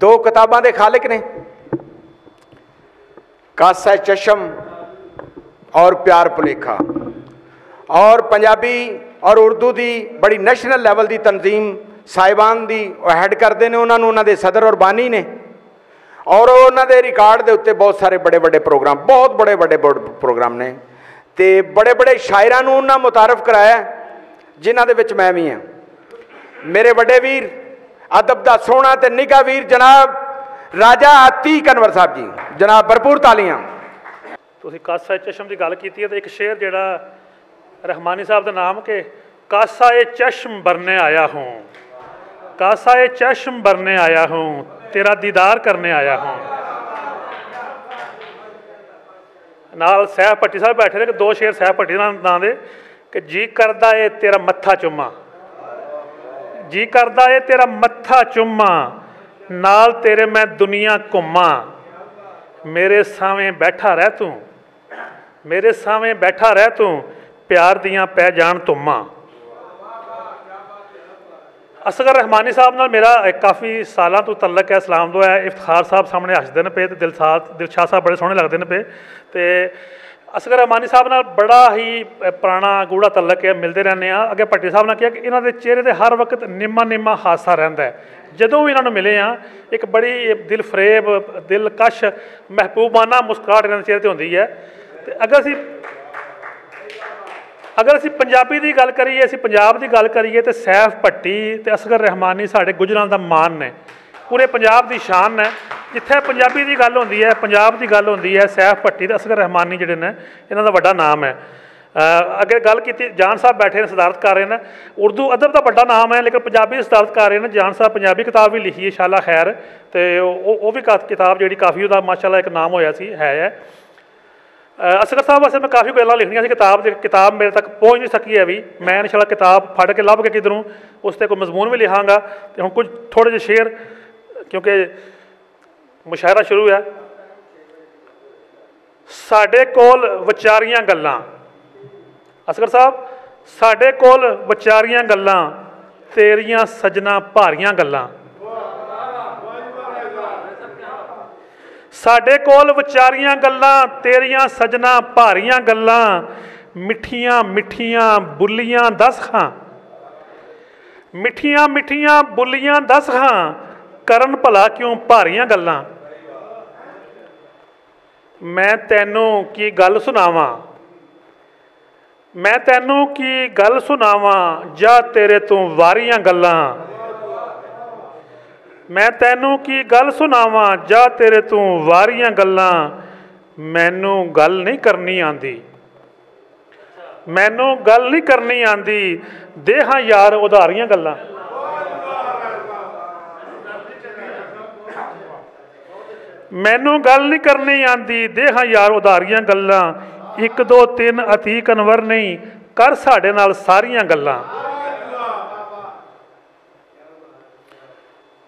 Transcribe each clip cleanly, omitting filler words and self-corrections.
दो किताबां दे खालिक ने, कासा चशम और प्यार भुलेखा। और पंजाबी और उर्दू की बड़ी नैशनल लैवल की तंजीम साहिबान की हैड करते हैं, उन्होंने उन्होंने सदर और बानी ने, और उन्होंने रिकॉर्ड के उत्ते बहुत सारे बड़े बड़े प्रोग्राम, बहुत बड़े बड़े प्रोग्राम ने, तो बड़े बड़े शायरां नूं उन्होंने मुतारफ कराया जिन्हां दे विच मैं भी हाँ। मेरे बड़े वीर अदब दा सोहना ते निगा वीर जनाब राजा अतीक अनवर साहब जी, जनाब भरपूर तालियां। तुसीं कासा चशम की गल की है, तो एक शेर जिहड़ा रहमानी साहब का नाम के कासा ए चश्म भरने आया हूँ, कासा ए चश्म भरने आया हूँ, तेरा दीदार करने आया हूँ। नाल सैफ भट्टी साहब बैठे ने, दो शेर सैफ भट्टी नां दे कि जी करदा ए तेरा मत्था चुम्मा, जी करदा ए तेरा मत्था चुम्मा, नाल तेरे मैं दुनिया घुमा, मेरे सावें बैठा रह तू, मेरे सावें बैठा रह तू, प्यार दियां पै जान तुमा। असगर रहमानी साहब नाल मेरा काफ़ी सालों तो तलक है, सलाम दुआ है। इफ्तिखार साहब सामने हसदे पे, तो दिलशाद साहब बड़े सोहने लगते हैं पे, तो असगर रहमानी साहब नाल बड़ा ही पुराना गूढ़ा तलक है, मिलते रहने। अगे भट्टी साहब ने कहा कि इन्हों के चेहरे से हर वक्त निम्मा निम्मा हादसा रहिंदा है। जदों भी इन्होंने मिले हाँ, एक बड़ी दिल फरेब दिलकश महबूबाना मुस्कुराहट इन्होंने चेहरे पर होंदी है। तो अगर असी पंजाबी की गल करिए, असी पंजाब की गल करिए, तो सैफ भट्टी तो असगर रहमानी साढ़े गुजरां का मान ने, पूरे पंजाब की शान है। जिथे पंजाबी की गल होंदी है, पंजाब की गल होंदी है, सैफ भट्टी तो असगर रहमानी जिहड़े ने इन्हां दा वड्डा नाम है। अगर गल की जान साहब बैठे ने सदारत कर रहे हैं, उर्दू अदब का बड़ा नाम है, लेकिन पंजाबी सदारत कर रहे हैं। जान साहब पंजाबी किताब भी लिखी है शाला खैर, तो भी किताब जी काफ़ी वह माशाअल्लाह एक नाम होया सी है। असगर साहब वास्ते मैं काफ़ी गल्लां लिखनियां सी, किताब मेरे तक पहुँच नहीं सकी है। भी मैं इंशाअल्लाह किताब फड़ के लभ के किधरों उस पर कोई मजमून भी लिखांगा। तो हुण कुछ थोड़े जे शेर, क्योंकि मुशायरा शुरू है। साडे कोल विचारियां गल्लां, असगर साहब साडे कोल विचारियां गल्लां, तेरियां सजना भारियां गल्लां, साडे कोल विचारियां गल्लां, तेरियां सजना भारियां गल्लां, मिठियां मिठियां बुलियां दस खां, मिठियां मिठियां बुलियां दस खां, करन भला क्यों भारियां गल्लां। मैं तैनू की गल सुनावां, मैं तैनू की गल सुनावां, जा तेरे तो वारियां गल्लां, मैं तैनू की गल सुनावां, जा तेरे तू वारियां गल्लां, मैनू गल नहीं करनी आंदी, मैनू गल नहीं करनी आंदी, दे हां यार उधारियां गल्लां। मैनू गल नहीं करनी आंदी, दे हां यार उधारियां गल्लां, एक दो तीन अतीक अनवर नहीं, कर साडे नाल सारियां गल्लां।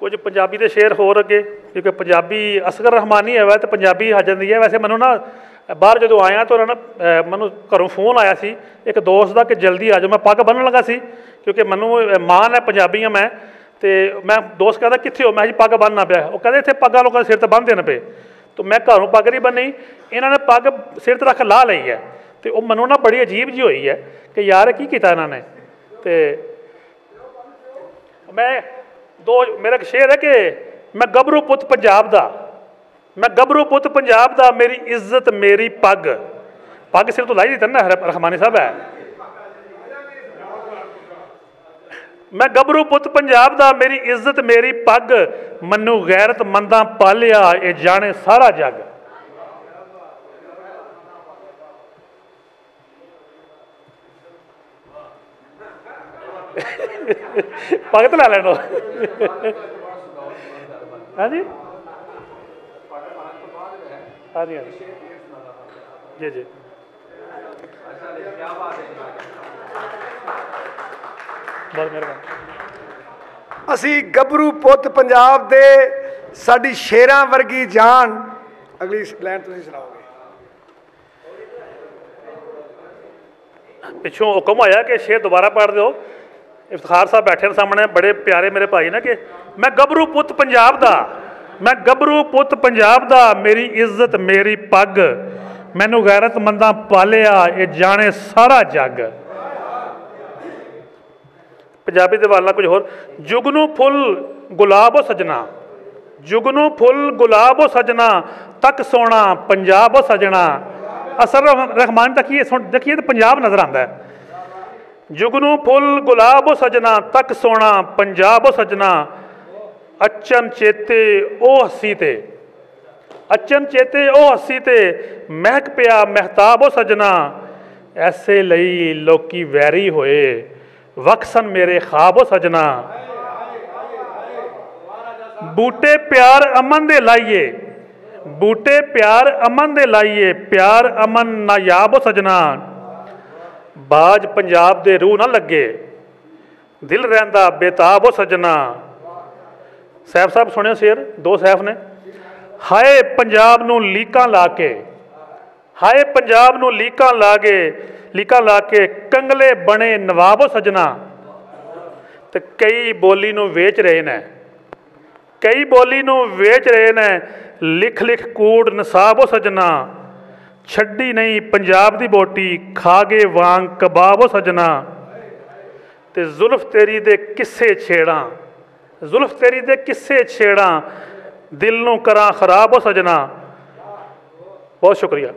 कुछ पंजाबी के शेर होर अगे, क्योंकि पंजाबी असगर रहमानी है तो पंजाबी आ जाती है। वैसे मैं ना बाहर जो आया तो मैं घरों फोन आया सी एक दोस्त का कि जल्दी आ जाओ, मैं पग बन्नन लगा सी क्योंकि मैं मान है पंजाबी हाँ मैं, तो मैं दोस्त कहता कित्थे हो, मैं जी पग बन्नना पाया। वो कहते इतने पग्गां लोगों के सिर ते बन देने पे, तो मैं घरों पग नहीं बन्नी, इन्होंने पग सिर ते रख ला ली है। तो मैनू ना बड़ी अजीब जी हुई है कि यार की किया इन्होंने। तो मैं दो मेरा एक शेर है कि मैं गबरू पुत पंजाब दा, मैं गबरू पुत पंजाब दा, मेरी इज्जत मेरी पग, पग सिर तो लाई दी ना रहमानी साहब है। मैं गबरू पुत पंजाब दा, मेरी इज्जत मेरी पग, मन्नू गैरत मंदा पालिया, ये जाने सारा जग। पग तो ला लेना। हाँ जी हाँ जी जी जी बहुत मेहरबानी। असी गबरू पुत पंजाब दे, साडी शेरां वर्गी जान। अगली लाइन तुसीं सुनाओगे। पिछों हुक्म आया कि शेर दोबारा पढ़ दो। इफ्तिखार साहब बैठे ने सामने, बड़े प्यारे मेरे भाई ने कि मैं गबरू पुत पंजाब दा, मैं गभरू पुत पंजाब दा, मेरी इज्जत मेरी पग, मैनू गैरतमंदा पालिया ये जाने सारा जग। पंजाबी दे वाला कुछ होर, जुगनू फुल गुलाब ओ सजना, जुगनू फुल गुलाब ओ सजना, तक सोना पंजाब ओ सजना। असर रहमान तक ये देखिए तो पंजाब नजर आता है। जुगनू फुल गुलाब ओ सजना, तक सोना पंजाब ओ सजना। अचन चेते ओ हसी ते, अचन चेते ओ हसी ते, महक पिया महताब ओ सजना। ऐसे लई लोकी वैरी होए, वक्सन मेरे ख्वाब ओ सजना। बूटे प्यार अमन दे लाइए, बूटे प्यार अमन दे लाइए, प्यार अमन नायाब ओ सजना। बाज पंजाब दे रूह ना लगे, दिल रहिंदा बेताब ओ सजना। सैफ साहब सुनियो शेर, दो सैफ ने। हाय पंजाब नूं लीकां ला के, हाय पंजाब नूं लीकां ला के, कंगले बने नवाब ओ सजना। ते कई बोली नूं वेच रहे ने, कई बोली नूं वेच रहे ने, लिख लिख कूड़ नसाब ओ सजना। छड्डी नहीं पंजाब दी बोटी, खा गए वांग कबाब ओ सजना। ते जुल्फ तेरी दे किस्से छेड़ा, जुल्फ तेरी दे किस्से छेड़ा, दिल नूं करां खराब ओ सजना। बहुत शुक्रिया।